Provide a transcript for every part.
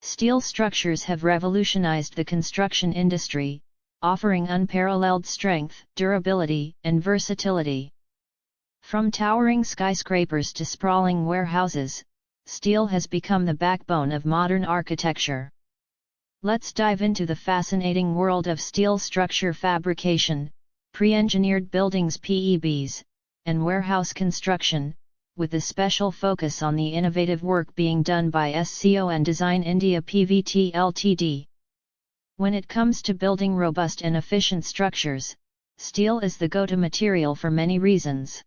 Steel structures have revolutionized the construction industry, offering unparalleled strength, durability, and versatility. From towering skyscrapers to sprawling warehouses, steel has become the backbone of modern architecture. Let's dive into the fascinating world of steel structure fabrication, pre-engineered buildings (PEBs), and warehouse construction, with a special focus on the innovative work being done by SCON Design India PVT Ltd. When it comes to building robust and efficient structures, steel is the go-to material for many reasons.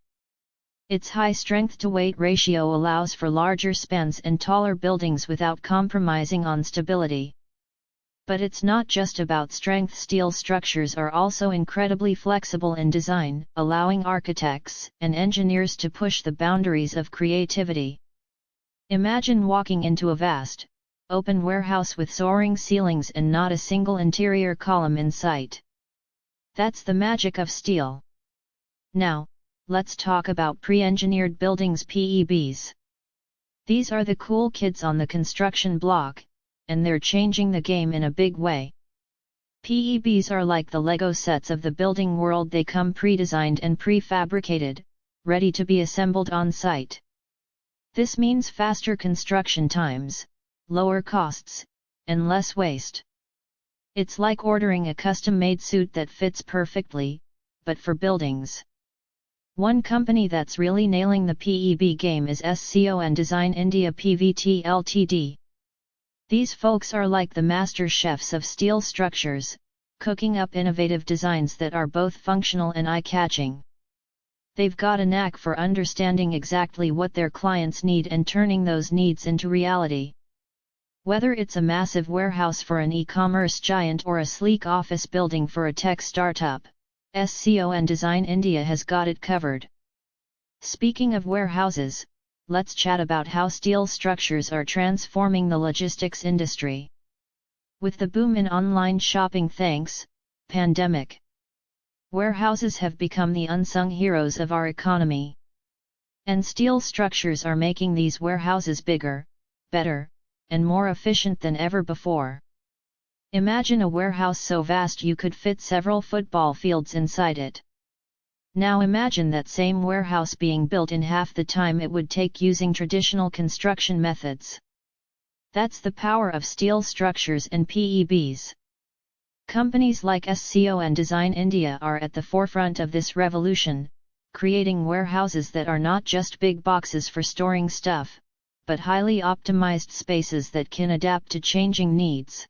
Its high strength-to-weight ratio allows for larger spans and taller buildings without compromising on stability. But it's not just about strength. Steel structures are also incredibly flexible in design, allowing architects and engineers to push the boundaries of creativity. Imagine walking into a vast, open warehouse with soaring ceilings and not a single interior column in sight. That's the magic of steel. Now, let's talk about pre-engineered buildings (PEBs). These are the cool kids on the construction block, and they're changing the game in a big way. PEBs are like the Lego sets of the building world. They come pre-designed and pre-fabricated, ready to be assembled on site. This means faster construction times, lower costs, and less waste. It's like ordering a custom-made suit that fits perfectly, but for buildings. One company that's really nailing the PEB game is SCON Design India PVT Ltd. These folks are like the master chefs of steel structures, cooking up innovative designs that are both functional and eye-catching. They've got a knack for understanding exactly what their clients need and turning those needs into reality. Whether it's a massive warehouse for an e-commerce giant or a sleek office building for a tech startup, SCON Design India has got it covered. Speaking of warehouses, let's chat about how steel structures are transforming the logistics industry. With the boom in online shopping thanks, pandemic, warehouses have become the unsung heroes of our economy. And steel structures are making these warehouses bigger, better, and more efficient than ever before. Imagine a warehouse so vast you could fit several football fields inside it. Now imagine that same warehouse being built in half the time it would take using traditional construction methods. That's the power of steel structures and PEBs. Companies like SCON Design India are at the forefront of this revolution, creating warehouses that are not just big boxes for storing stuff, but highly optimized spaces that can adapt to changing needs.